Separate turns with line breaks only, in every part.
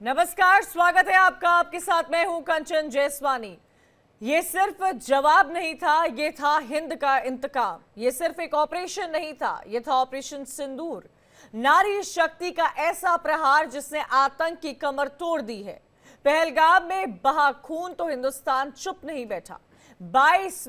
नमस्कार, स्वागत है आपका। आपके साथ मैं हूं कंचन जैसवानी। ये सिर्फ जवाब नहीं था, ये था हिंद का इंतकाम। ये सिर्फ एक ऑपरेशन नहीं था, ये था ऑपरेशन सिंदूर। नारी शक्ति का ऐसा प्रहार जिसने आतंक की कमर तोड़ दी है। पहलगाम में बहा खून तो हिंदुस्तान चुप नहीं बैठा। 22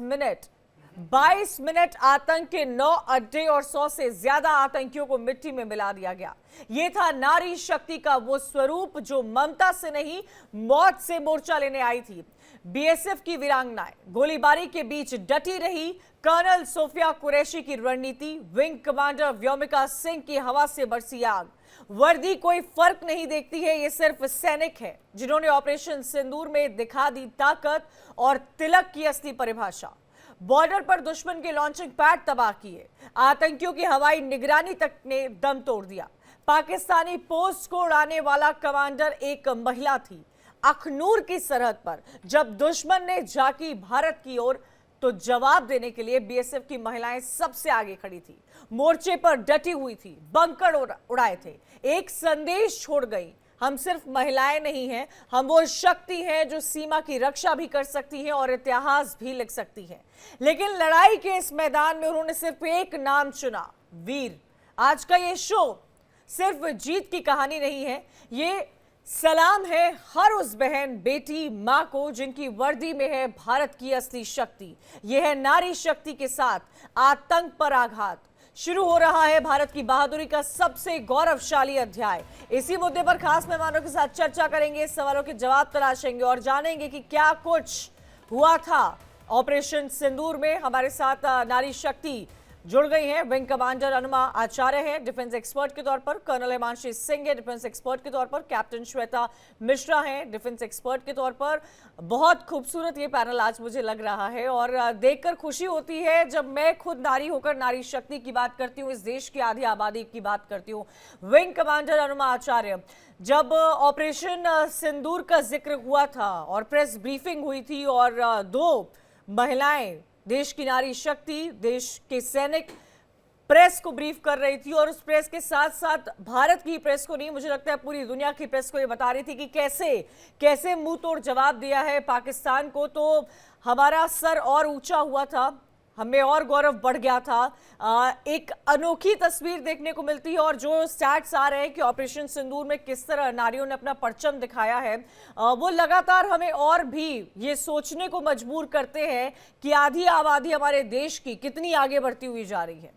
मिनट आतंक के 9 अड्डे और 100 से ज्यादा आतंकियों को मिट्टी में मिला दिया गया। यह था नारी शक्ति का वो स्वरूप जो ममता से नहीं, मौत से मोर्चा लेने आई थी। बीएसएफ की वीरांगनाएं गोलीबारी के बीच डटी रही। कर्नल सोफिया कुरैशी की रणनीति, विंग कमांडर व्योमिका सिंह की हवा से बरसी आग। वर्दी कोई फर्क नहीं देखती है, ये सिर्फ सैनिक है जिन्होंने ऑपरेशन सिंदूर में दिखा दी ताकत और तिलक की असली परिभाषा। बॉर्डर पर दुश्मन के लॉन्चिंग पैड तबाह किए, आतंकियों की हवाई निगरानी तक ने दम तोड़ दिया। पाकिस्तानी पोस्ट को उड़ाने वाला कमांडर एक महिला थी। अखनूर की सरहद पर जब दुश्मन ने झांकी भारत की ओर तो जवाब देने के लिए बीएसएफ की महिलाएं सबसे आगे खड़ी थी, मोर्चे पर डटी हुई थी, बंकर उड़ाए थे, एक संदेश छोड़ गई। हम सिर्फ महिलाएं नहीं हैं, हम वो शक्ति हैं जो सीमा की रक्षा भी कर सकती हैं और इतिहास भी लिख सकती हैं। लेकिन लड़ाई के इस मैदान में उन्होंने सिर्फ एक नाम चुना, वीर। आज का ये शो सिर्फ जीत की कहानी नहीं है, ये सलाम है हर उस बहन, बेटी, मां को जिनकी वर्दी में है भारत की असली शक्ति। यह है नारी शक्ति के साथ आतंक पर आघात। शुरू हो रहा है भारत की बहादुरी का सबसे गौरवशाली अध्याय। इसी मुद्दे पर खास मेहमानों के साथ चर्चा करेंगे, सवालों के जवाब तलाशेंगे और जानेंगे कि क्या कुछ हुआ था ऑपरेशन सिंदूर में। हमारे साथ नारी शक्ति जुड़ गई हैं। विंग कमांडर अनुमा आचार्य हैं डिफेंस एक्सपर्ट के तौर पर, कर्नल हिमांशी सिंह है डिफेंस एक्सपर्ट के तौर पर, कैप्टन श्वेता मिश्रा हैं डिफेंस एक्सपर्ट के तौर पर। बहुत खूबसूरत ये पैनल आज मुझे लग रहा है और देखकर खुशी होती है जब मैं खुद नारी होकर नारी शक्ति की बात करती हूँ, इस देश की आधी आबादी की बात करती हूँ। विंग कमांडर अनुमा आचार्य, जब ऑपरेशन सिंदूर का जिक्र हुआ था और प्रेस ब्रीफिंग हुई थी और दो महिलाएं, देश की नारी शक्ति, देश के सैनिक प्रेस को ब्रीफ कर रही थी और उस प्रेस के साथ साथ भारत की प्रेस को नहीं, मुझे लगता है पूरी दुनिया की प्रेस को ये बता रही थी कि कैसे कैसे मुंह तोड़ जवाब दिया है पाकिस्तान को, तो हमारा सर और ऊंचा हुआ था, हमें और गौरव बढ़ गया था। एक अनोखी तस्वीर देखने को मिलती है और जो स्टैट्स आ रहे हैं कि ऑपरेशन सिंदूर में किस तरह नारियों ने अपना परचम दिखाया है, वो लगातार हमें और भी ये सोचने को मजबूर करते हैं कि आधी आबादी हमारे देश की कितनी आगे बढ़ती हुई जा रही है।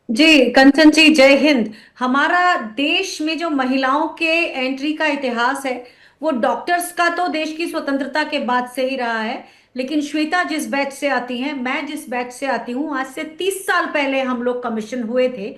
जी कंचन जी, जय हिंद। हमारा देश में जो महिलाओं के एंट्री का इतिहास है वो डॉक्टर्स का तो देश की स्वतंत्रता के बाद से ही रहा है। लेकिन श्वेता जिस बैच से आती हैं, मैं जिस बैच से आती हूँ, आज से 30 साल पहले हम लोग कमीशन हुए थे।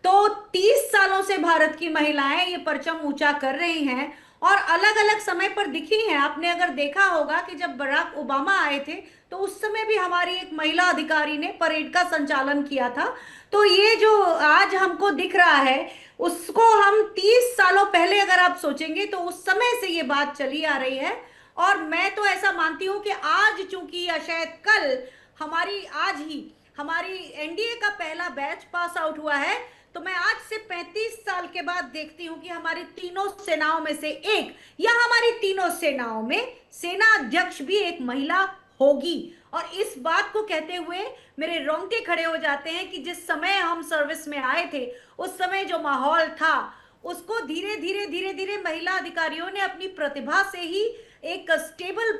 तो 30 सालों से भारत की महिलाएं ये परचम ऊंचा कर रही हैं और अलग अलग समय पर दिखी हैं। आपने अगर देखा होगा कि जब बराक ओबामा आए थे तो उस समय भी हमारी एक महिला अधिकारी ने परेड का संचालन किया था। तो ये जो आज हमको दिख रहा है उसको हम 30 सालों पहले अगर आप सोचेंगे तो उस समय से ये बात चली आ रही है। और मैं तो ऐसा मानती हूं कि आज चूंकि या शायद कल हमारी आज ही हमारी एनडीए का पहला बैच पास आउट हुआ है, तो मैं आज से 35 साल के बाद देखती हूं कि हमारी तीनों सेनाओं में से एक या हमारी तीनों सेनाओं में सेना अध्यक्ष भी एक महिला होगी। और इस बात को कहते हुए मेरे रोंगटे खड़े हो जाते हैं कि जिस समय हम सर्विस में आए थे उस समय जो माहौल था उसको धीरे धीरे धीरे धीरे महिला अधिकारियों ने अपनी प्रतिभा से ही एक स्टेबल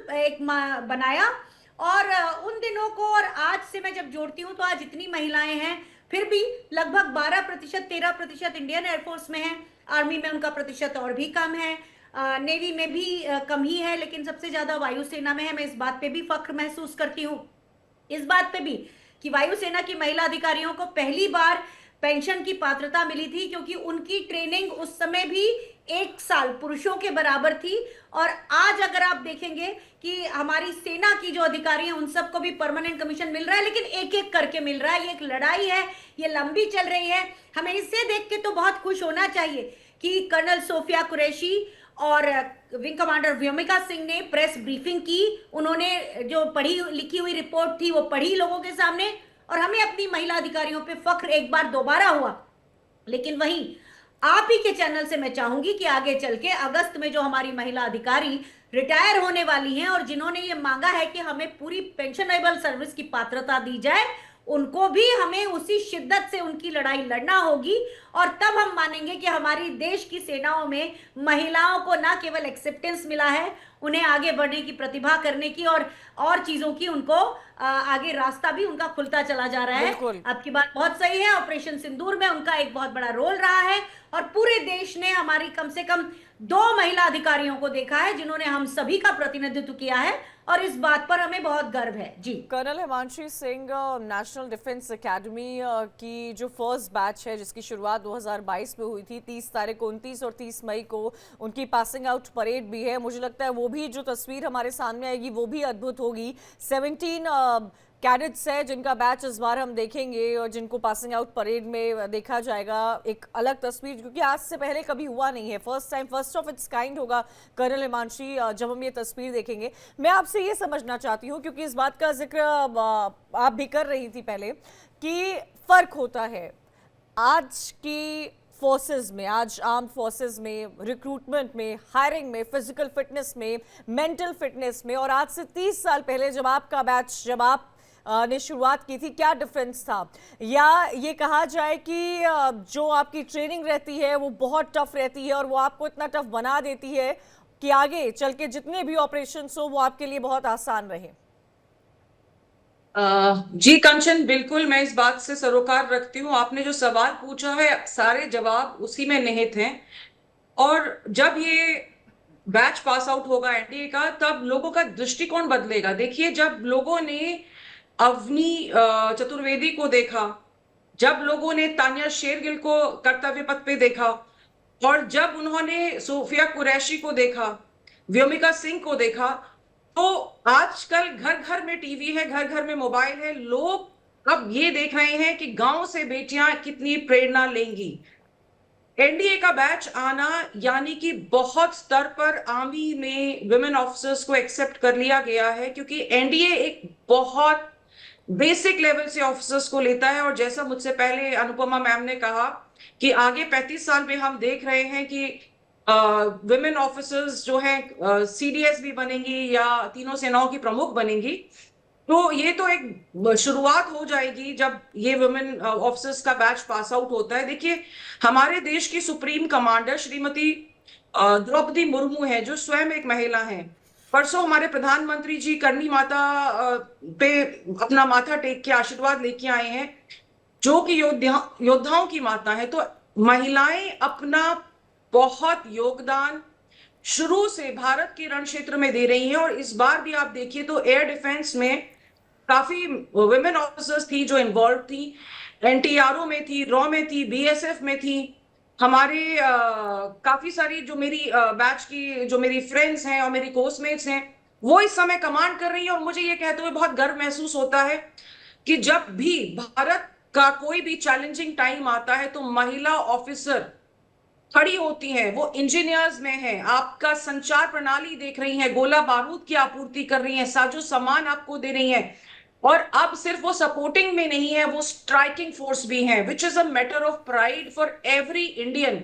बनाया। और उन दिनों को और आज से मैं जब जोड़ती हूँ तो आज इतनी महिलाएं हैं, फिर भी लगभग 12% 13% इंडियन एयरफोर्स में है, आर्मी में उनका प्रतिशत और भी कम है, नेवी में भी कम ही है, लेकिन सबसे ज्यादा वायुसेना में है। मैं इस बात पे भी फख्र महसूस करती हूँ, इस बात पे भी कि वायुसेना की महिला अधिकारियों को पहली बार पेंशन की पात्रता मिली थी, क्योंकि उनकी ट्रेनिंग उस समय भी 1 साल पुरुषों के बराबर थी। और आज अगर आप देखेंगे कि हमारी सेना की जो अधिकारी हैं उन सबको भी परमानेंट कमीशन मिल रहा है, लेकिन एक एक करके मिल रहा है। ये एक लड़ाई है, ये लंबी चल रही है। हमें इसे देख के तो बहुत खुश होना चाहिए कि कर्नल सोफिया कुरैशी और विंग कमांडर व्योमिका सिंह ने प्रेस ब्रीफिंग की। उन्होंने जो पढ़ी लिखी हुई रिपोर्ट थी वो पढ़ी लोगों के सामने, और हमें अपनी महिला अधिकारियों पे फख्र एक बार दोबारा हुआ। लेकिन वहीं आप ही के चैनल से मैं चाहूंगी कि आगे चल के अगस्त में जो हमारी महिला अधिकारी रिटायर होने वाली हैं और जिन्होंने ये मांगा है कि हमें पूरी पेंशनेबल सर्विस की पात्रता दी जाए, उनको भी हमें उसी शिद्दत से उनकी लड़ाई लड़ना होगी। और तब हम मानेंगे कि हमारी देश की सेनाओं में महिलाओं को ना केवल एक्सेप्टेंस मिला है, उन्हें आगे बढ़ने की, प्रतिभा करने की और चीजों की उनको आगे रास्ता भी उनका खुलता चला जा रहा है।
बिल्कुल।
आपकी बात बहुत सही है। ऑपरेशन सिंदूर में उनका एक बहुत बड़ा रोल रहा है और पूरे देश ने हमारी कम से कम 2 महिला अधिकारियों को देखा है जिन्होंने हम सभी का प्रतिनिधित्व किया है और इस बात पर हमें बहुत गर्व है। जी।
Colonel Himanshi Singh, national defence academy की जो फर्स्ट बैच है जिसकी शुरुआत 2022 में हुई थी, 30 तारीख को, 29 और 30 मई को उनकी पासिंग आउट परेड भी है। मुझे लगता है वो भी जो तस्वीर हमारे सामने आएगी वो भी अद्भुत होगी। 17 कैडेट्स है जिनका बैच इस बार हम देखेंगे और जिनको पासिंग आउट परेड में देखा जाएगा। एक अलग तस्वीर, क्योंकि आज से पहले कभी हुआ नहीं है, first time, first of its kind होगा कर्नल हिमांशी जब हम ये तस्वीर देखेंगे। मैं आपसे ये समझना चाहती हूँ, क्योंकि इस बात का जिक्र आप भी कर रही थी पहले, कि फर्क होता है आज की फोर्सेस में, आज आर्म फोर्सेस में, रिक्रूटमेंट में, हायरिंग में, फिजिकल फिटनेस में, मेंटल फिटनेस में, और आज से 30 साल पहले जब आपका बैच, जब आप ने शुरुआत की थी, क्या डिफरेंस था? या ये कहा जाए कि जो आपकी ट्रेनिंग रहती है वो बहुत टफ रहती है और वो आपको इतना टफ बना देती है कि आगे चल के जितने भी ऑपरेशंस हो वो आपके लिए बहुत आसान रहे?
जी कंचन, बिल्कुल मैं इस बात से सरोकार रखती हूँ। आपने जो सवाल पूछा है सारे जवाब उसी में निहित हैं। और जब ये बैच पास आउट होगा एनडीए का, तब लोगों का दृष्टिकोण बदलेगा। देखिए, जब लोगों ने अवनी चतुर्वेदी को देखा, जब लोगों ने तानिया शेरगिल को कर्तव्य पथ पे देखा, और जब उन्होंने सोफिया कुरैशी को देखा, व्योमिका सिंह को देखा, तो आजकल घर घर में टीवी है, घर घर में मोबाइल है। लोग अब ये देख रहे हैं कि गांव से बेटियां कितनी प्रेरणा लेंगी। एनडीए का बैच आना यानी कि बहुत स्तर पर आर्मी में विमेन ऑफिसर्स को एक्सेप्ट कर लिया गया है, क्योंकि एनडीए एक बहुत बेसिक लेवल से ऑफिसर्स को लेता है। और जैसा मुझसे पहले अनुपमा मैम ने कहा कि आगे 35 साल में हम देख रहे हैं कि विमेन ऑफिसर्स जो हैं सीडीएस भी बनेंगी या तीनों सेनाओं की प्रमुख बनेंगी। तो ये तो एक शुरुआत हो जाएगी जब ये वुमेन ऑफिसर्स का बैच पास आउट होता है। देखिए, हमारे देश की सुप्रीम कमांडर श्रीमती द्रौपदी मुर्मू है, जो स्वयं एक महिला है। परसों हमारे प्रधानमंत्री जी करनी माता पे अपना माथा टेक के आशीर्वाद लेके आए हैं, जो कि योद्धाओं की माता है। तो महिलाएं अपना बहुत योगदान शुरू से भारत के रण क्षेत्र में दे रही हैं। और इस बार भी आप देखिए तो एयर डिफेंस में काफी वुमेन ऑफिसर्स थी जो इन्वॉल्व थी। एनटीआरओ में थी, रॉ में थी, बीएसएफ में थी। हमारे काफी सारी जो मेरी बैच की जो मेरी फ्रेंड्स हैं और मेरी कोर्समेट्स हैं, वो इस समय कमांड कर रही हैं। और मुझे ये कहते हुए बहुत गर्व महसूस होता है कि जब भी भारत का कोई भी चैलेंजिंग टाइम आता है तो महिला ऑफिसर खड़ी होती हैं। वो इंजीनियर्स में है, आपका संचार प्रणाली देख रही हैं, गोला बारूद की आपूर्ति कर रही हैं, साजो सामान आपको दे रही हैं। और अब सिर्फ वो सपोर्टिंग में नहीं है, वो स्ट्राइकिंग फोर्स भी है, which is a matter of pride for every Indian.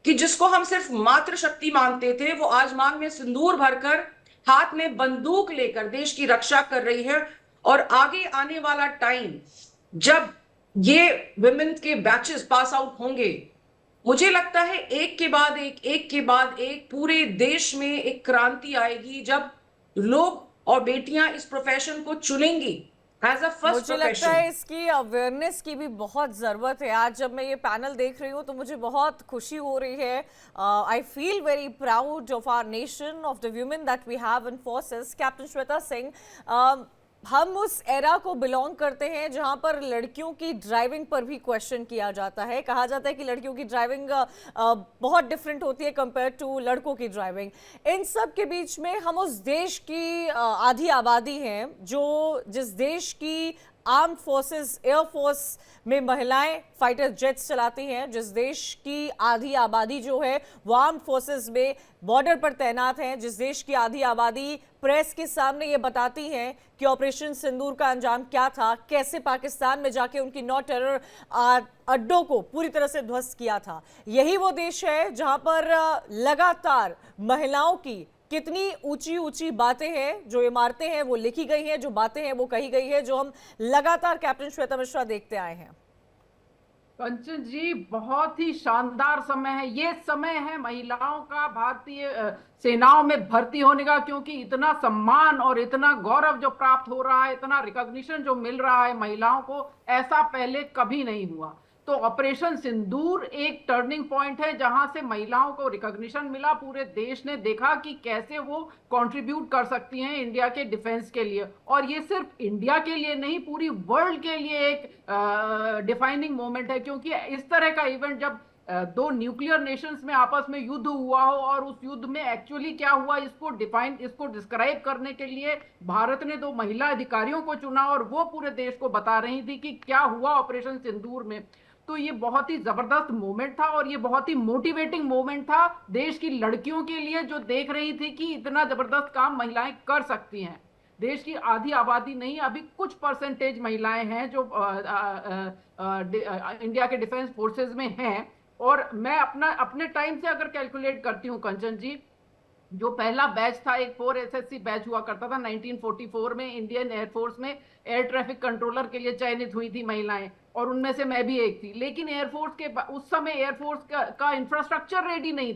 कि जिसको हम सिर्फ मातृ शक्ति मानते थे, वो आज मांग में सिंदूर भरकर, हाथ में बंदूक लेकर देश की रक्षा कर रही है। और आगे आने वाला टाइम जब ये विमेन के बैचेस पास आउट होंगे, मुझे लगता है एक के बाद एक पूरे देश में एक क्रांति आएगी, जब लोग और बेटियां इस प्रोफेशन को चुनेंगी एज अ फर्स्ट
मुझे लगता
प्रोफेशन।
है इसकी अवेयरनेस की भी बहुत ज़रूरत है। आज जब मैं ये पैनल देख रही हूँ तो मुझे बहुत खुशी हो रही है। I feel very proud of our nation, of the women that we have in forces. Captain Shweta Singh, हम उस एरा को बिलोंग करते हैं जहां पर लड़कियों की ड्राइविंग पर भी क्वेश्चन किया जाता है। कहा जाता है कि लड़कियों की ड्राइविंग बहुत डिफरेंट होती है कंपेयर टू लड़कों की ड्राइविंग। इन सब के बीच में हम उस देश की आधी आबादी हैं जो जिस देश की आर्म फोर्सेस एयरफोर्स में महिलाएं फाइटर जेट्स चलाती हैं, जिस देश की आधी आबादी जो है वो आर्म फोर्सेस में बॉर्डर पर तैनात है, जिस देश की आधी आबादी प्रेस के सामने ये बताती है कि ऑपरेशन सिंदूर का अंजाम क्या था, कैसे पाकिस्तान में जाके उनकी 9 टेरर अड्डों को पूरी तरह से ध्वस्त किया था। यही वो देश है जहां पर लगातार महिलाओं की कितनी ऊंची ऊंची बातें हैं, जो इमारतें हैं वो लिखी गई हैं, जो बातें हैं वो कही गई है, जो हम लगातार कैप्टन श्वेता मिश्रा देखते आए हैं।
कंचन जी, बहुत ही शानदार समय है। ये समय है महिलाओं का भारतीय सेनाओं में भर्ती होने का, क्योंकि इतना सम्मान और इतना गौरव जो प्राप्त हो रहा है, इतना रिकॉग्निशन जो मिल रहा है महिलाओं को, ऐसा पहले कभी नहीं हुआ। तो ऑपरेशन सिंदूर एक टर्निंग पॉइंट है जहां से महिलाओं को रिकॉग्निशन मिला। पूरे देश ने देखा कि कैसे वो कंट्रीब्यूट कर सकती हैं इंडिया के डिफेंस के लिए, और ये सिर्फ इंडिया के लिए नहीं, पूरी वर्ल्ड के लिए एक डिफाइनिंग मोमेंट है। क्योंकि इस तरह का इवेंट जब दो न्यूक्लियर नेशंस में आपस में युद्ध हुआ हो, और उस युद्ध में एक्चुअली क्या हुआ इसको डिस्क्राइब करने के लिए भारत ने 2 महिला अधिकारियों को चुना, और वो पूरे देश को बता रही थी कि क्या हुआ ऑपरेशन सिंदूर में। तो ये बहुत ही जबरदस्त मोमेंट था, और ये बहुत ही मोटिवेटिंग मोमेंट था देश की लड़कियों के लिए, जो देख रही थी कि इतना जबरदस्त काम महिलाएं कर सकती हैं। देश की आधी आबादी नहीं, अभी कुछ परसेंटेज महिलाएं हैं जो इंडिया के डिफेंस फोर्सेस में हैं। और मैं अपने टाइम से अगर कैलकुलेट करती हूँ कंचन जी, जो पहला बैच था, एक 4 एसएससी बैच हुआ करता था 1944 में, इंडियन एयरफोर्स में एयर ट्रैफिक कंट्रोलर के लिए चयनित हुई थी महिलाएं, और उनमें से मैं भी एक थी। लेकिन एयरफोर्स के उस समय एयरफोर्स का इंफ्रास्ट्रक्चर रेडी नहीं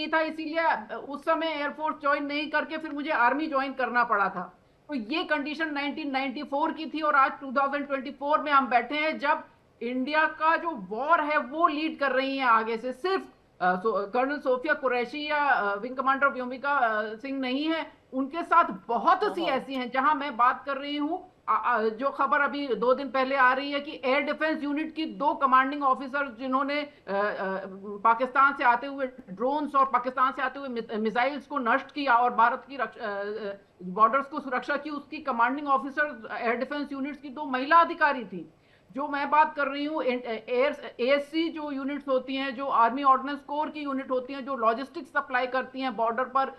था, इसीलिए उस समय एयरफोर्स ज्वाइन नहीं करके फिर मुझे आर्मी ज्वाइन करना पड़ा था। तो ये कंडीशन 1994 की थी, और आज 2024 में हम बैठे हैं जब इंडिया का जो वॉर है वो लीड कर रही है आगे से। सिर्फ कर्नल सोफिया कुरैशी या विंग कमांडर व्योमिका सिंह नहीं है, उनके साथ बहुत सी ऐसी हैं। जहां मैं बात कर रही हूं, जो खबर अभी 2 दिन पहले आ रही है कि एयर डिफेंस यूनिट की 2 कमांडिंग ऑफिसर, जिन्होंने पाकिस्तान से आते हुए ड्रोन्स और पाकिस्तान से आते हुए मिसाइल्स को नष्ट किया और भारत की बॉर्डर्स को सुरक्षा की, उसकी commanding officer air defence units की 2 महिला अधिकारी थी। जो मैं बात कर रही हूँ एएससी जो यूनिट्स होती हैं, जो आर्मी ऑर्डिनेंस कोर की यूनिट होती हैं, जो लॉजिस्टिक्स सप्लाई करती हैं बॉर्डर पर,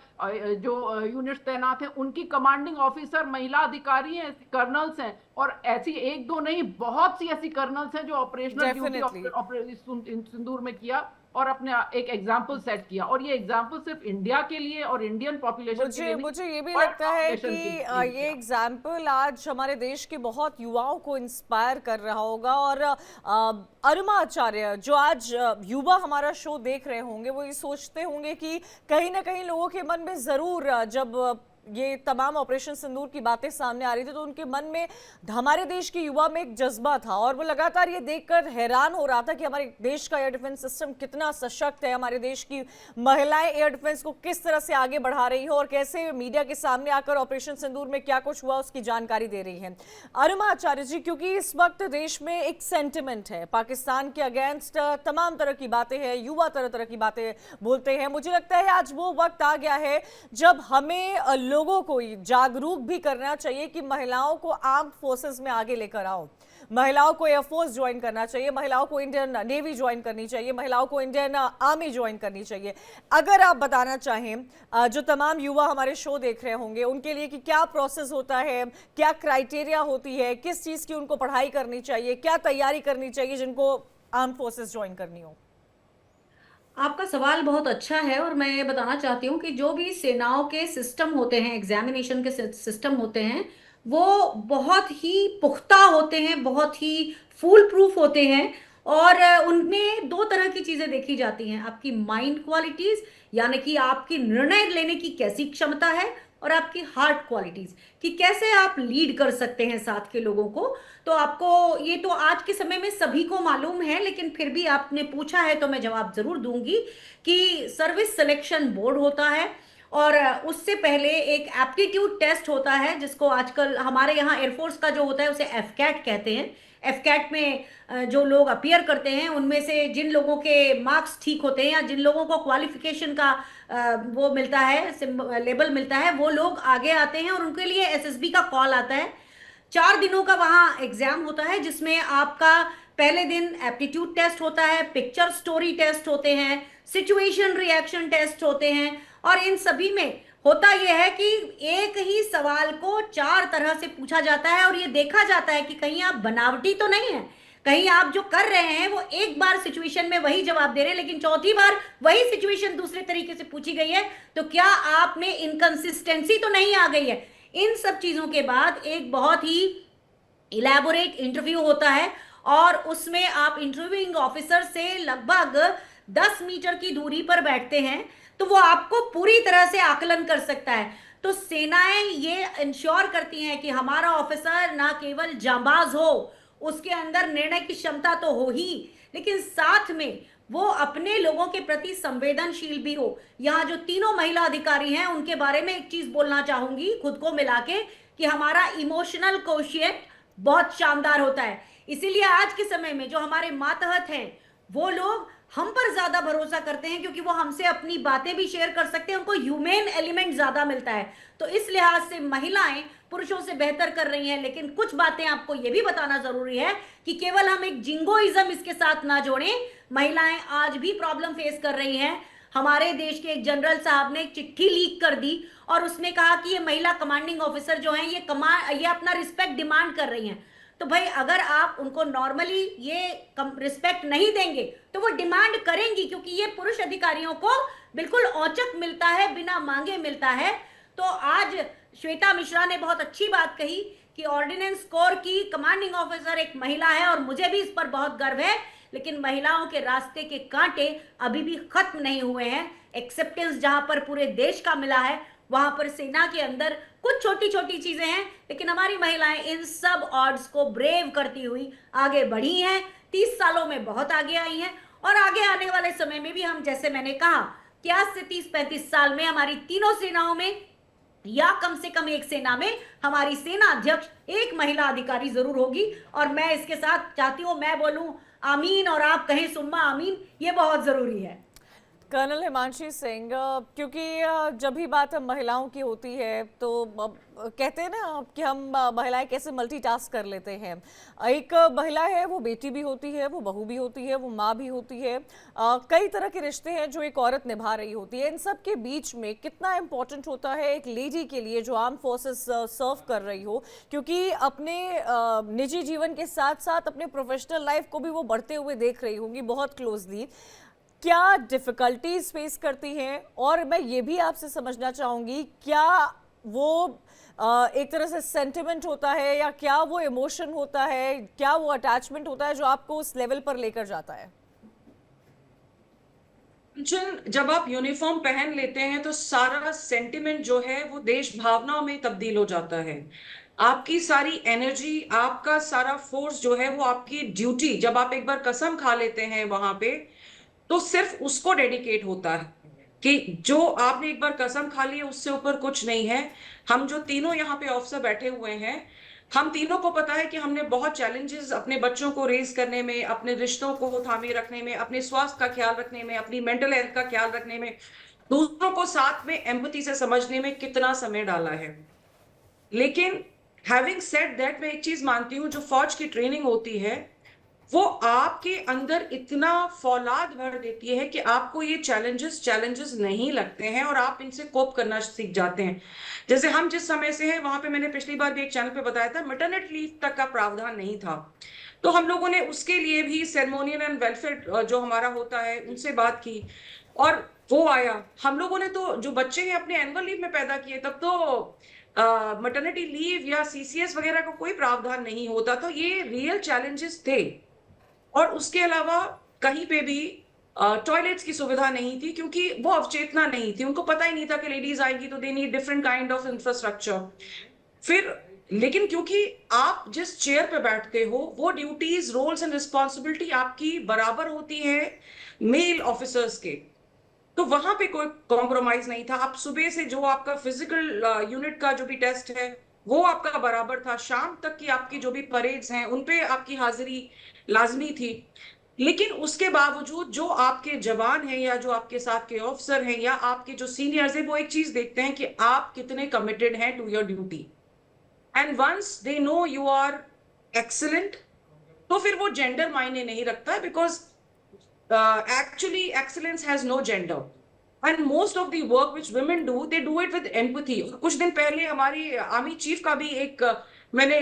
जो यूनिट्स तैनात हैं, उनकी कमांडिंग ऑफिसर महिला अधिकारी हैं, कर्नल्स हैं। और ऐसी 1-2 नहीं, बहुत सी ऐसी कर्नल्स हैं जो ऑपरेशनल ड्यूटी सिंदूर में किया और अपने एक एग्जाम्पल सेट किया। और ये एग्जाम्पल सिर्फ इंडिया के लिए और इंडियन पॉपुलेशन के लिए नहीं,
मुझे ये भी लगता है कि ये एग्जाम्पल आज हमारे देश के बहुत युवाओं को इंस्पायर कर रहा होगा। और अरुमा आचार्य, जो आज युवा हमारा शो देख रहे होंगे, वो ये सोचते होंगे कि कहीं ना कहीं लोगों के मन में जरूर, जब ये तमाम ऑपरेशन सिंदूर की बातें सामने आ रही थी, तो उनके मन में, हमारे देश के युवा में एक जज्बा था, और वो लगातार ये देखकर हैरान हो रहा था कि हमारे देश का एयर डिफेंस सिस्टम कितना सशक्त है, हमारे देश की महिलाएं एयर डिफेंस को किस तरह से आगे बढ़ा रही है, और कैसे मीडिया के सामने आकर ऑपरेशन सिंदूर में क्या कुछ हुआ उसकी जानकारी दे रही है। अरुमा आचार्य जी, क्योंकि इस वक्त देश में एक सेंटिमेंट है, पाकिस्तान के अगेंस्ट तमाम तरह की बातें हैं, युवा तरह तरह की बातें बोलते हैं, मुझे लगता है आज वो वक्त आ गया है जब हमें लोगों को जागरूक भी करना चाहिए कि महिलाओं को आर्म्ड फोर्सेस में आगे लेकर आओ, महिलाओं को एयरफोर्स ज्वाइन करना चाहिए, महिलाओं को इंडियन नेवी ज्वाइन करनी चाहिए, महिलाओं को इंडियन आर्मी ज्वाइन करनी चाहिए। अगर आप बताना चाहें, जो तमाम युवा हमारे शो देख रहे होंगे उनके लिए, कि क्या प्रोसेस होता है, क्या क्राइटेरिया होती है, किस चीज की उनको पढ़ाई करनी चाहिए, क्या तैयारी करनी चाहिए जिनको आर्म फोर्सेस ज्वाइन करनी हो।
आपका सवाल बहुत अच्छा है, और मैं ये बताना चाहती हूँ कि जो भी सेनाओं के सिस्टम होते हैं, एग्जामिनेशन के सिस्टम होते हैं, वो बहुत ही पुख्ता होते हैं, बहुत ही फूल प्रूफ होते हैं। और उनमें 2 तरह की चीजें देखी जाती हैं, आपकी माइंड क्वालिटीज, यानी कि आपकी निर्णय लेने की कैसी क्षमता है, और आपकी हार्ट क्वालिटीज, कि कैसे आप लीड कर सकते हैं साथ के लोगों को। तो आपको ये तो आज के समय में सभी को मालूम है, लेकिन फिर भी आपने पूछा है तो मैं जवाब जरूर दूंगी कि सर्विस सिलेक्शन बोर्ड होता है, और उससे पहले एक एप्टीट्यूड टेस्ट होता है, जिसको आजकल हमारे यहाँ एयरफोर्स का जो होता है उसे एफकैट कहते हैं। एफकैट में जो लोग अपीयर करते हैं, उनमें से जिन लोगों के मार्क्स ठीक होते हैं या जिन लोगों को क्वालिफिकेशन का वो मिलता है, लेबल मिलता है, वो लोग आगे आते हैं, और उनके लिए एसएसबी का कॉल आता है। 4 दिनों का वहाँ एग्जाम होता है, जिसमें आपका पहले दिन एप्टीट्यूड टेस्ट होता है, पिक्चर स्टोरी टेस्ट होते हैं, सिचुएशन रिएक्शन टेस्ट होते हैं, और इन सभी में होता यह है कि एक ही सवाल को 4 तरह से पूछा जाता है, और ये देखा जाता है कि कहीं आप बनावटी तो नहीं है, कहीं आप जो कर रहे हैं वो एक बार सिचुएशन में वही जवाब दे रहे हैं, लेकिन चौथी बार वही सिचुएशन दूसरे तरीके से पूछी गई है, तो क्या आप में इनकंसिस्टेंसी तो नहीं आ गई है। इन सब चीजों के बाद एक बहुत ही इलेबोरेट इंटरव्यू होता है, और उसमें आप इंटरव्यूइंग ऑफिसर से लगभग 10 मीटर की दूरी पर बैठते हैं, तो वो आपको पूरी तरह से आकलन कर सकता है। तो सेनाएं ये इंश्योर करती हैं कि हमारा ऑफिसर ना केवल जांबाज हो, उसके अंदर निर्णय की क्षमता तो हो ही, लेकिन साथ में वो अपने लोगों के प्रति संवेदनशील भी हो। यहाँ जो तीनों महिला अधिकारी हैं उनके बारे में एक चीज बोलना चाहूंगी खुद को मिला के, कि हमारा इमोशनल कोशिएंट बहुत शानदार होता है। इसीलिए आज के समय में जो हमारे मातहत हैं वो लोग हम पर ज्यादा भरोसा करते हैं, क्योंकि वो हमसे अपनी बातें भी शेयर कर सकते हैं, उनको ह्यूमन एलिमेंट ज्यादा मिलता है। तो इस लिहाज से महिलाएं पुरुषों से बेहतर कर रही हैं, लेकिन कुछ बातें आपको ये भी बताना जरूरी है कि केवल हम एक जिंगोइज्म इसके साथ ना जोड़ें, महिलाएं आज भी प्रॉब्लम फेस कर रही हैं। हमारे देश के एक जनरल साहब ने एक चिट्ठी लीक कर दी, और उसने कहा कि ये महिला कमांडिंग ऑफिसर जो हैं ये अपना रिस्पेक्ट डिमांड कर रही हैं। तो भाई अगर आप उनको नॉर्मली ये रिस्पेक्ट नहीं देंगे तो वो डिमांड करेंगी, क्योंकि ये पुरुष अधिकारियों को बिल्कुल औचक मिलता है, बिना मांगे मिलता है। तो आज श्वेता मिश्रा ने बहुत अच्छी बात कही कि ऑर्डिनेंस कोर की कमांडिंग ऑफिसर एक महिला है, और मुझे भी इस पर बहुत गर्व है, लेकिन महिलाओं के रास्ते के कांटे अभी भी खत्म नहीं हुए हैं। एक्सेप्टेंस जहां पर पूरे देश का मिला है, वहां पर सेना के अंदर कुछ छोटी छोटी चीजें हैं, लेकिन हमारी महिलाएं इन सब ऑड्स को ब्रेव करती हुई आगे बढ़ी हैं, 30 सालों में बहुत आगे आई हैं, और आगे आने वाले समय में भी हम, जैसे मैंने कहा कि आज से 30-35 साल में हमारी तीनों सेनाओं में, या कम से कम एक सेना में हमारी सेना अध्यक्ष एक महिला अधिकारी जरूर होगी। और मैं इसके साथ चाहती हूं, मैं बोलूं आमीन और आप कहें सुम्मा आमीन, ये बहुत जरूरी है।
कर्नल हिमांशी सिंह, क्योंकि जब भी बात हम महिलाओं की होती है तो कहते हैं ना कि हम महिलाएं कैसे मल्टीटास्क कर लेते हैं। एक महिला है, वो बेटी भी होती है, वो बहू भी होती है, वो माँ भी होती है, कई तरह के रिश्ते हैं जो एक औरत निभा रही होती है। इन सब के बीच में कितना इम्पोर्टेंट होता है एक लेडी के लिए जो आर्म फोर्सेस सर्व कर रही हो, क्योंकि अपने निजी जीवन के साथ साथ अपने प्रोफेशनल लाइफ को भी वो बढ़ते हुए देख रही होंगी बहुत क्लोजली। क्या डिफिकल्टीज फेस करती हैं, और मैं ये भी आपसे समझना चाहूंगी, क्या वो एक तरह से सेंटिमेंट होता है, या क्या वो इमोशन होता है, क्या वो अटैचमेंट होता है जो आपको उस लेवल पर लेकर जाता है?
जब आप यूनिफॉर्म पहन लेते हैं तो सारा सेंटिमेंट जो है वो देश भावनाओं में तब्दील हो जाता है। आपकी सारी एनर्जी, आपका सारा फोर्स जो है वो आपकी ड्यूटी, जब आप एक बार कसम खा लेते हैं वहां पे, तो सिर्फ उसको डेडिकेट होता है कि जो आपने एक बार कसम खा ली है उससे ऊपर कुछ नहीं है। हम जो तीनों यहाँ पे ऑफिसर बैठे हुए हैं, हम तीनों को पता है कि हमने बहुत चैलेंजेस अपने बच्चों को रेज करने में, अपने रिश्तों को थामे रखने में, अपने स्वास्थ्य का ख्याल रखने में, अपनी मेंटल हेल्थ का ख्याल रखने में, दूसरों को साथ में एम्पैथी से समझने में कितना समय डाला है। लेकिन हैविंग सेड दैट, मैं एक चीज मानती हूँ, जो फौज की ट्रेनिंग होती है वो आपके अंदर इतना फौलाद भर देती है कि आपको ये चैलेंजेस नहीं लगते हैं और आप इनसे कोप करना सीख जाते हैं। जैसे हम जिस समय से हैं वहां पे, मैंने पिछली बार भी एक चैनल पे बताया था, मैटरनिटी लीव तक का प्रावधान नहीं था, तो हम लोगों ने उसके लिए भी सेरेमोनियल एंड वेलफेयर जो हमारा होता है उनसे बात की, और वो आया। हम लोगों ने तो जो बच्चे हैं अपने एनुअल लीव में पैदा किए, तब तो मैटरनिटी लीव या सीसीएस वगैरह का कोई प्रावधान नहीं होता, तो ये रियल चैलेंजेस थे। और उसके अलावा कहीं पे भी टॉयलेट्स की सुविधा नहीं थी, क्योंकि वो अवचेतना नहीं थी, उनको पता ही नहीं था कि लेडीज आएंगी तो they need different kind of infrastructure. फिर लेकिन क्योंकि आप जिस चेयर पे बैठते हो, वो ड्यूटीज, रोल्स एंड रिस्पॉन्सिबिलिटी आपकी बराबर होती है मेल ऑफिसर्स के, तो वहां पे कोई कॉम्प्रोमाइज नहीं था। आप सुबह से जो आपका फिजिकल यूनिट का जो भी टेस्ट है वो आपका बराबर था, शाम तक की आपकी जो भी परेड्स हैं उनपे आपकी हाजिरी लाजमी थी। लेकिन उसके बावजूद जो आपके जवान हैं, या जो आपके साथ के ऑफिसर हैं, या आपके जो सीनियर्स हैं, वो एक चीज देखते हैं कि आप कितने कमिटेड हैं to your duty. And once they know you are excellent, तो फिर वो जेंडर मायने नहीं रखता, because actually excellence has no gender, and most of the work which women do, they do it with empathy. और कुछ दिन पहले हमारी आर्मी चीफ का भी एक मैंने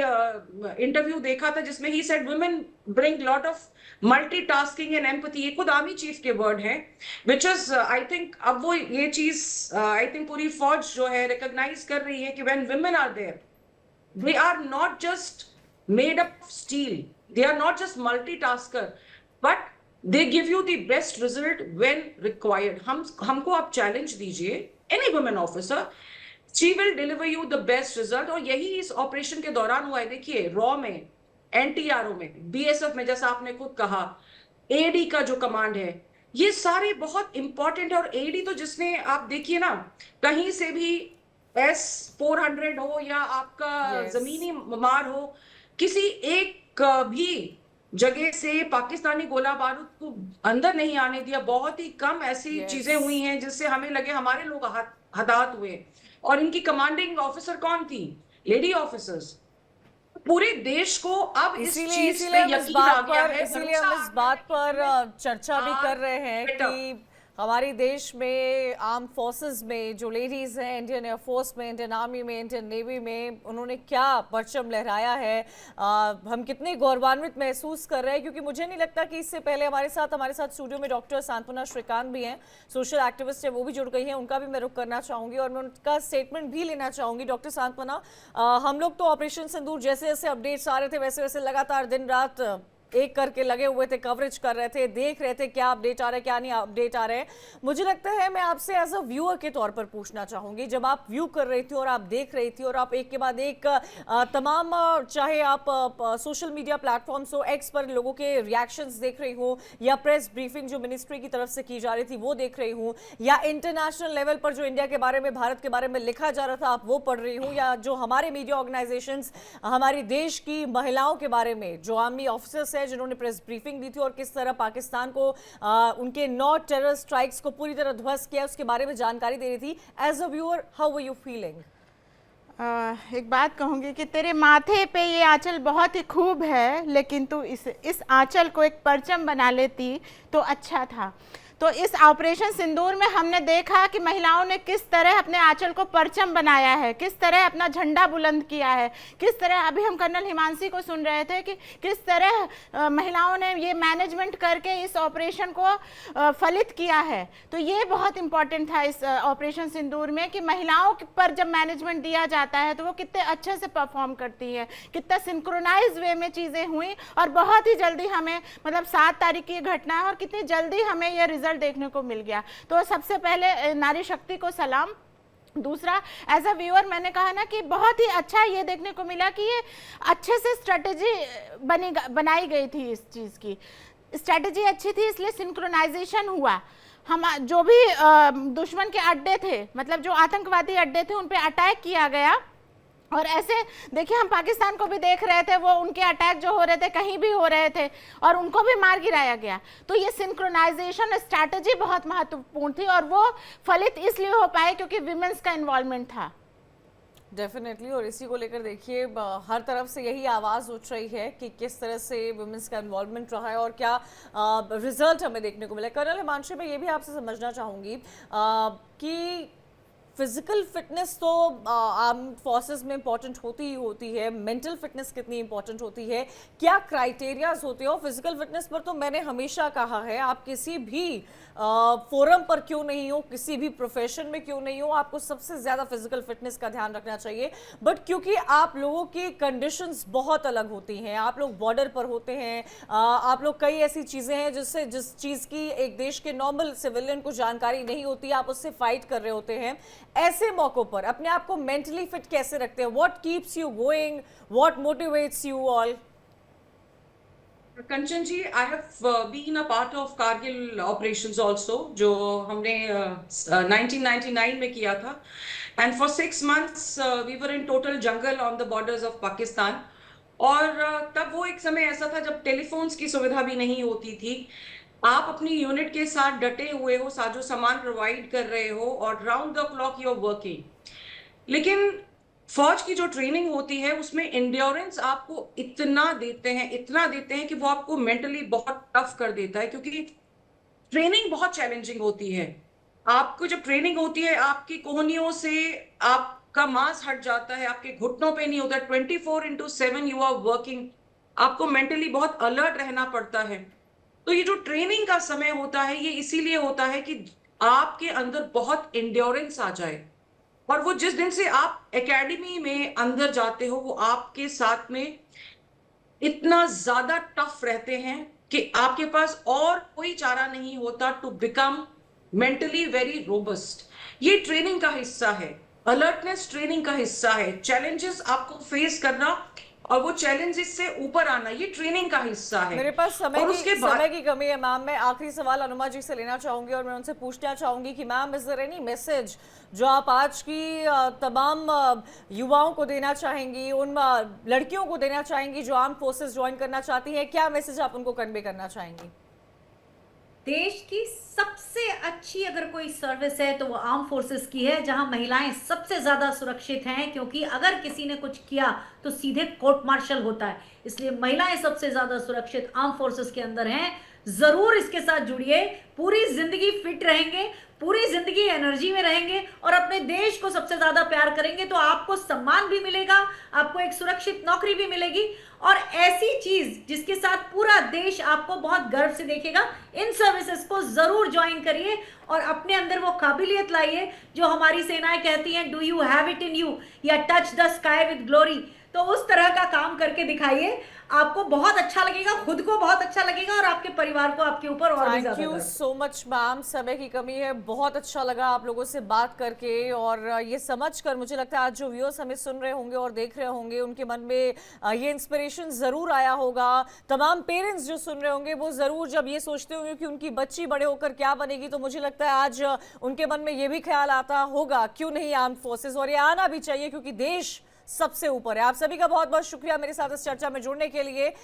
इंटरव्यू देखा था जिसमें ही said women bring lot of multitasking and empathy. ये खुद आर्मी चीफ के वर्ड हैं, which is I think अब वो ये चीज I think पूरी फौज जो है रिकॉग्नाइज कर रही है कि when women are there, they are not just made up of steel, they are not just multitasker, but they give you the best result when required. हमको आप चैलेंज दीजिए, any women officer, she will deliver you the best result. और यही इस operation के दौरान हुआ है. देखिए रॉ में, एनटीआरओ में, बीएसएफ में, जैसा आपने खुद कहा, एडी का जो कमांड है, ये सारे बहुत इंपॉर्टेंट है. और एडी तो जिसने आप देखिए ना, कहीं से भी S-400 हो या आपका जमीनी मार हो, किसी एक भी जगह से पाकिस्तानी गोला बारूद को अंदर नहीं आने दिया. बहुत ही कम ऐसी चीजें हुई हैं जिससे हमें लगे हमारे लोग हताहत हुए. और इनकी कमांडिंग ऑफिसर कौन थी? Lady officers. पूरे देश को अब इस चीज पे यकीन आ गया है.
इसीलिए हम इस बात पर चर्चा भी कर रहे हैं कि हमारे देश में आर्म फोर्सेस में जो लेडीज़ हैं, इंडियन एयरफोर्स में, इंडियन आर्मी में, इंडियन नेवी में, उन्होंने क्या परचम लहराया है. हम कितने गौरवान्वित महसूस कर रहे हैं, क्योंकि मुझे नहीं लगता कि इससे पहले हमारे साथ स्टूडियो में डॉक्टर सांत्वना श्रीकांत भी हैं, सोशल एक्टिविस्ट है, वो भी जुड़ गई हैं. उनका भी मैं रुख करना चाहूँगी और मैं उनका स्टेटमेंट भी लेना चाहूँगी. डॉक्टर सांत्वना, हम लोग तो ऑपरेशन सिंदूर जैसे जैसे अपडेट्स आ रहे थे वैसे वैसे लगातार दिन रात एक करके लगे हुए थे, कवरेज कर रहे थे, देख रहे थे क्या अपडेट आ रहा है क्या नहीं अपडेट आ रहे हैं. मुझे लगता है मैं आपसे एज अ व्यूअर के तौर पर पूछना चाहूंगी, जब आप व्यू कर रही थी और आप देख रही थी और आप एक के बाद एक तमाम, चाहे आप सोशल मीडिया प्लेटफॉर्म्स हो, एक्स पर लोगों के रिएक्शंस देख रही हो, या प्रेस ब्रीफिंग जो मिनिस्ट्री की तरफ से की जा रही थी वो देख रही हूँ, या इंटरनेशनल लेवल पर जो इंडिया के बारे में, भारत के बारे में लिखा जा रहा था आप वो पढ़ रही हूँ, या जो हमारे मीडिया ऑर्गेनाइजेशंस हमारी देश की महिलाओं के बारे में, जो आर्मी ऑफिसर्स हैं जिन्होंने प्रेस ब्रीफिंग दी थी और किस तरह पाकिस्तान को उनके 9 टेरर स्ट्राइक्स को पूरी तरह ध्वस्त किया, उसके बारे में जानकारी दे रही थी. As a viewer, how were you feeling?
एक बात कहूँगी कि तेरे माथे पे ये आंचल बहुत ही खूब है, लेकिन तू इस आंचल को एक परचम बना लेती तो अच्छा था. तो इस ऑपरेशन सिंदूर में हमने देखा कि महिलाओं ने किस तरह अपने आंचल को परचम बनाया है, किस तरह अपना झंडा बुलंद किया है, किस तरह, अभी हम कर्नल हिमांशी को सुन रहे थे कि किस तरह महिलाओं ने ये मैनेजमेंट करके इस ऑपरेशन को फलित किया है. तो ये बहुत इंपॉर्टेंट था इस ऑपरेशन सिंदूर में कि महिलाओं पर जब मैनेजमेंट दिया जाता है तो वो कितने अच्छे से परफॉर्म करती है, कितना सिंक्रोनाइज वे में चीज़ें हुई और बहुत ही जल्दी हमें, मतलब 7 तारीख की घटना है और कितनी जल्दी हमें ये रिजल्ट देखने को मिल गया. तो सबसे पहले नारी शक्ति को सलाम. दूसरा, एज अ व्यूअर मैंने कहा ना कि बहुत ही अच्छा ये देखने को मिला कि ये अच्छे से स्ट्रेटेजी बनाई गई थी. इस चीज़ की स्ट्रेटेजी अच्छी थी, इसलिए सिंक्रोनाइजेशन हुआ. हम जो भी दुश्मन के अड्डे थे, मतलब जो आतंकवादी अड्डे थे, उन पे अटैक किया गया. और ऐसे देखिए, हम पाकिस्तान को भी देख रहे थे, वो उनके अटैक जो हो रहे थे कहीं भी हो रहे थे और उनको भी मार गिराया गया. तो ये सिंक्रोनाइजेशन स्ट्रैटेजी बहुत महत्वपूर्ण थी और वो फलित इसलिए हो पाए क्योंकि विमेंस का इन्वॉल्वमेंट था.
डेफिनेटली. और इसी को लेकर देखिए हर तरफ से यही आवाज़ उठ रही है कि किस तरह से वुमेन्स का इन्वॉल्वमेंट रहा है और क्या रिजल्ट हमें देखने को मिला. कर्नल हिमांशु, मैं ये भी आपसे समझना चाहूँगी कि फिजिकल फिटनेस तो आर्म फोर्सेस में इंपॉर्टेंट होती ही होती है, मेंटल फिटनेस कितनी इंपॉर्टेंट होती है, क्या क्राइटेरियाज होते हो? फिजिकल फिटनेस पर तो मैंने हमेशा कहा है, आप किसी भी फोरम पर क्यों नहीं हो, किसी भी प्रोफेशन में क्यों नहीं हो, आपको सबसे ज़्यादा फिजिकल फिटनेस का ध्यान रखना चाहिए. बट क्योंकि आप लोगों की कंडीशंस बहुत अलग होती हैं, आप लोग बॉर्डर पर होते हैं, आप लोग कई ऐसी चीज़ें हैं जिस चीज़ की एक देश के नॉर्मल सिविलियन को जानकारी नहीं होती, आप उससे फाइट कर रहे होते हैं. ऐसे मौकों पर अपने आप को मेंटली फिट कैसे रखते हैं? What keeps you going, what motivates you all?
Kanchan ji, I have been a part of Kargil operations also, जो हमने 1999 में किया था. And for 6 months we were in total jungle on the borders of Pakistan. और तब वो एक समय ऐसा था जब टेलीफोन्स की सुविधा भी नहीं होती थी. आप अपनी यूनिट के साथ डटे हुए हो, साजो सामान प्रोवाइड कर रहे हो और round the clock you are working. लेकिन फौज की जो ट्रेनिंग होती है उसमें इंड्योरेंस आपको इतना देते हैं कि वो आपको मेंटली बहुत टफ कर देता है, क्योंकि ट्रेनिंग बहुत चैलेंजिंग होती है। आपको जब ट्रेनिंग होती है, आपकी कोहनियों से आपका मांस हट जाता है, आपके घुटनों पे नहीं होता, 24/7 यू आर वर्किंग, आपको मेंटली बहुत अलर्ट रहना पड़ता है। तो ये जो ट्रेनिंग का समय होता है, ये इसीलिए होता है कि आपके अंदर बहुत इंड्योरेंस आ जाए, और वो जिस दिन से आप एकेडमी में अंदर जाते हो, वो आपके साथ में इतना ज्यादा टफ रहते हैं कि आपके पास और कोई चारा नहीं होता to become mentally very robust. ये ट्रेनिंग का हिस्सा है, अलर्टनेस ट्रेनिंग का हिस्सा है, चैलेंजेस आपको फेस करना और वो चैलेंजेस से ऊपर आना, ये ट्रेनिंग का हिस्सा है।
मेरे पास
और उसके बाद
समय की कमी है मैम। मैं आखिरी सवाल अनुमा जी से लेना चाहूंगी और मैं उनसे पूछना चाहूंगी कि ma'am, is there any message जो आप आज की तमाम युवाओं को देना चाहेंगी, उन लड़कियों को देना चाहेंगी जो आर्म फोर्सेस ज्वाइन करना चाहती हैं? क्या मैसेज आप उनको कन्वे करना चाहेंगी?
देश की सबसे अच्छी अगर कोई सर्विस है तो वो आर्म फोर्सेस की है, जहां महिलाएं सबसे ज्यादा सुरक्षित हैं, क्योंकि अगर किसी ने कुछ किया तो सीधे कोर्ट मार्शल होता है। इसलिए महिलाएं सबसे ज्यादा सुरक्षित आर्म फोर्सेस के अंदर हैं। जरूर इसके साथ जुड़िए, पूरी जिंदगी फिट रहेंगे, पूरी जिंदगी एनर्जी में रहेंगे और अपने देश को सबसे ज्यादा प्यार करेंगे तो आपको सम्मान भी मिलेगा, आपको एक सुरक्षित नौकरी भी मिलेगी और ऐसी चीज जिसके साथ पूरा देश आपको बहुत गर्व से देखेगा। इन सर्विसेज को जरूर ज्वाइन करिए और अपने अंदर वो काबिलियत लाइए जो हमारी सेनाएं कहती हैं, do you have it in you, या touch the sky with glory. तो उस तरह का काम करके दिखाइए, आपको बहुत अच्छा लगेगा, खुद को बहुत अच्छा लगेगा और आपके परिवार को आपके ऊपर और भी ज्यादा
थैंक यू
गर्व।
So much ma'am. समय की कमी है, बहुत अच्छा लगा आप लोगों से बात करके और ये समझकर मुझे लगता है आज जो व्यूअर्स हमें सुन रहे होंगे और देख रहे होंगे उनके मन में ये इंस्पिरेशन ज़रूर आया होगा। तमाम पेरेंट्स जो सुन रहे होंगे वो ज़रूर जब ये सोचते होंगे कि उनकी बच्ची बड़े होकर क्या बनेगी, तो मुझे लगता है आज उनके मन में ये भी ख्याल आता होगा क्यों नहीं आर्म फोर्सेस, और ये आना भी चाहिए क्योंकि देश सबसे ऊपर है। आप सभी का बहुत बहुत शुक्रिया मेरे साथ इस चर्चा में जुड़ने के लिए।